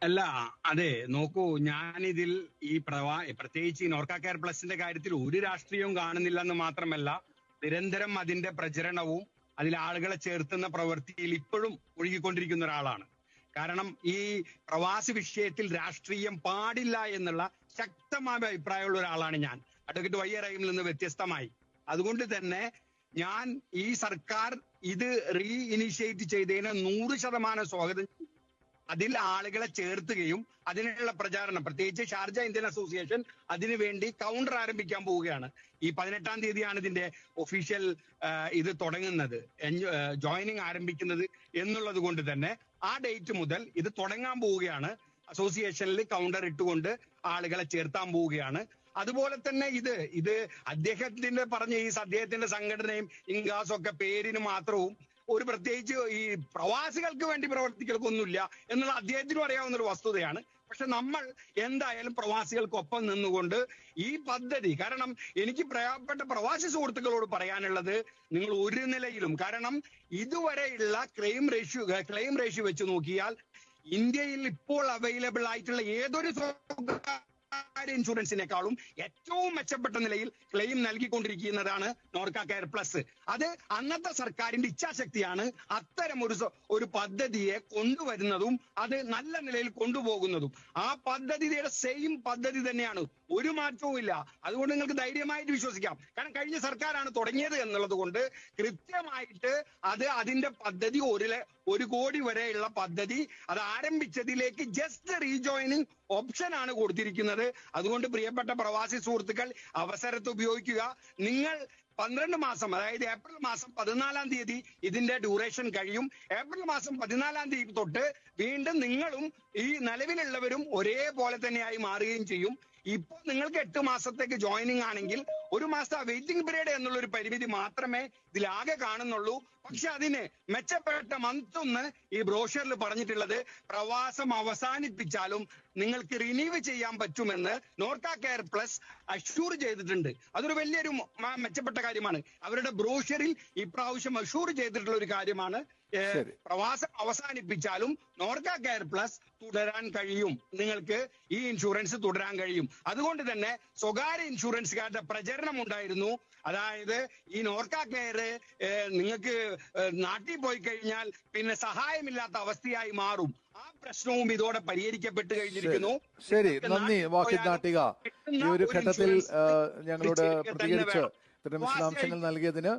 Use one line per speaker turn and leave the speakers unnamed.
അല്ല, അതെ, നോക്കൂ, ഞാനിതിൽ ഈ പ്രത്യേകിച്ച് ഈ നോർക്ക കെയർ പ്ലസിന്റെ കാര്യത്തിൽ ഒരു രാഷ്ട്രീയവും കാണുന്നില്ല എന്ന് മാത്രമല്ല, നിരന്തരം അതിന്റെ പ്രചരണവും അതിൽ ആളുകളെ ചേർത്തുന്ന പ്രവൃത്തിയിൽ ഇപ്പോഴും ഒഴുകിക്കൊണ്ടിരിക്കുന്ന ഒരാളാണ്. കാരണം ഈ പ്രവാസി വിഷയത്തിൽ രാഷ്ട്രീയം പാടില്ല എന്നുള്ള ശക്തമായ അഭിപ്രായമുള്ള ഒരാളാണ് ഞാൻ, അഡ്വക്കേറ്റ് വൈ എ റഹീമിൽ നിന്ന് വ്യത്യസ്തമായി. അതുകൊണ്ട് തന്നെ ഞാൻ ഈ സർക്കാർ ഇത് റീ ഇനിഷ്യേറ്റ് ചെയ്തതിന് 100% സ്വാഗതം. അതിൽ ആളുകളെ ചേർത്തുകയും അതിനുള്ള പ്രചാരണം, പ്രത്യേകിച്ച് ഷാർജ ഇന്ത്യൻ അസോസിയേഷൻ അതിനുവേണ്ടി കൗണ്ടർ ആരംഭിക്കാൻ പോവുകയാണ്. ഈ 18-ാം തീയതിയാണ് ഇതിന്റെ ഒഫീഷ്യൽ ഇത് തുടങ്ങുന്നത്, ജോയിനിങ് ആരംഭിക്കുന്നത് എന്നുള്ളത് കൊണ്ട് തന്നെ ആ ഡേറ്റ് മുതൽ ഇത് തുടങ്ങാൻ പോവുകയാണ്. അസോസിയേഷനിൽ കൗണ്ടർ ഇട്ടുകൊണ്ട് ആളുകളെ ചേർത്താൻ പോവുകയാണ്. അതുപോലെ തന്നെ ഇത് അദ്ദേഹത്തിന്റെ പറഞ്ഞ അദ്ദേഹത്തിന്റെ സംഘടനയും ഇൻഗാസും ഒക്കെ പേരിന് മാത്രവും ഒരു പ്രത്യേകിച്ച് ഈ പ്രവാസികൾക്ക് വേണ്ടി പ്രവർത്തികൾക്കൊന്നുമില്ല എന്നുള്ള അദ്ദേഹത്തിനും അറിയാവുന്ന ഒരു വസ്തുതയാണ്. പക്ഷെ നമ്മൾ എന്തായാലും പ്രവാസികൾക്കൊപ്പം നിന്നുകൊണ്ട് ഈ പദ്ധതി, കാരണം എനിക്ക് പ്രിയപ്പെട്ട പ്രവാസി സുഹൃത്തുക്കളോട് പറയാനുള്ളത്, നിങ്ങൾ ഒരു നിലയിലും, കാരണം ഇതുവരെയുള്ള ക്ലെയിം റേഷ്യോ വെച്ച് നോക്കിയാൽ ഇന്ത്യയിൽ ഇപ്പോൾ അവൈലബിൾ ആയിട്ടുള്ള ഏതൊരു ഇൻഷുറൻസിനേക്കാളും ഏറ്റവും മെച്ചപ്പെട്ട നിലയിൽ ക്ലെയിം നൽകിക്കൊണ്ടിരിക്കുന്നതാണ് നോർക്ക കെയർ പ്ലസ്. അത് അന്നത്തെ സർക്കാരിന്റെ ഇച്ഛാശക്തിയാണ് അത്തരം ഒരു പദ്ധതിയെ കൊണ്ടുവരുന്നതും അത് നല്ല നിലയിൽ കൊണ്ടുപോകുന്നതും. ആ പദ്ധതിയുടെ സെയിം പദ്ധതി തന്നെയാണ്, ഒരു മാറ്റവും ഇല്ല. അതുകൊണ്ട് നിങ്ങൾക്ക് ധൈര്യമായിട്ട് വിശ്വസിക്കാം. കാരണം കഴിഞ്ഞ സർക്കാരാണ് തുടങ്ങിയത് എന്നുള്ളത് കൊണ്ട് കൃത്യമായിട്ട് അതിന്റെ പദ്ധതി 1 കോടി വരെയുള്ള പദ്ധതി അത് ആരംഭിച്ചതിലേക്ക് ജസ്റ്റ് റീജോയിനിങ് ഓപ്ഷൻ ആണ് കൊടുത്തിരിക്കുന്നത്. അതുകൊണ്ട് പ്രിയപ്പെട്ട പ്രവാസി സുഹൃത്തുക്കൾ അവസരത്തെ ഉപയോഗിക്കുക. നിങ്ങൾ 12 മാസം, അതായത് ഏപ്രിൽ മാസം 14-ാം തീയതി ഇതിന്റെ ഡ്യൂറേഷൻ കഴിയും. ഏപ്രിൽ മാസം 14-ാം തീയതി തൊട്ട് വീണ്ടും നിങ്ങളും ഈ നിലവിലുള്ളവരും ഒരേപോലെ തന്നെയായി മാറുകയും ചെയ്യും. ഇപ്പോൾ നിങ്ങൾക്ക് 8 മാസത്തേക്ക് ജോയിനിങ് ആണെങ്കിൽ 1 മാസത്തെ വെയിറ്റിംഗ് പീരീഡ് എന്നുള്ള ഒരു പരിമിതി മാത്രമേ ഇതിലാകെ കാണുന്നുള്ളൂ. പക്ഷെ അതിന് മെച്ചപ്പെട്ട മന്തൊന്ന് ഈ ബ്രോഷറിൽ പറഞ്ഞിട്ടുള്ളത്, പ്രവാസം അവസാനിപ്പിച്ചാലും നിങ്ങൾക്ക് റിന്യൂ ചെയ്യാൻ പറ്റുമെന്ന് നോർക്ക കെയർ പ്ലസ് അഷ്യൂർ ചെയ്തിട്ടുണ്ട്. അതൊരു വലിയൊരു മെച്ചപ്പെട്ട കാര്യമാണ്. അവരുടെ ബ്രോഷറിൽ ഇപ്രാവശ്യം അഷ്യൂർ ചെയ്തിട്ടുള്ള ഒരു കാര്യമാണ്. പ്രവാസം അവസാനിപ്പിച്ചാലും നോർക്ക കെയർ പ്ലസ് തുടരാൻ കഴിയും, നിങ്ങൾക്ക് ഈ ഇൻഷുറൻസ് തുടരാൻ കഴിയും. അതുകൊണ്ട് തന്നെ സ്വകാര്യ ഇൻഷുറൻസുകാരുടെ പ്രചരണം ഉണ്ടായിരുന്നു. അതായത് ഈ നോർക്ക കെയർ നിങ്ങൾക്ക് നാട്ടിൽ പോയി കഴിഞ്ഞാൽ പിന്നെ സഹായമില്ലാത്ത അവസ്ഥയായി മാറും. ആ പ്രശ്നവും ഇതോടെ പരിഹരിക്കപ്പെട്ട് കഴിഞ്ഞിരിക്കുന്നു.
ശരി, നന്ദി വാക്കിദ് നാട്ടിക. ഈ ഒരു ഘട്ടത്തിൽ ഞങ്ങളോട് പ്രതികരിച്ച് വിശദാംശങ്ങൾ നൽകിയതിന്.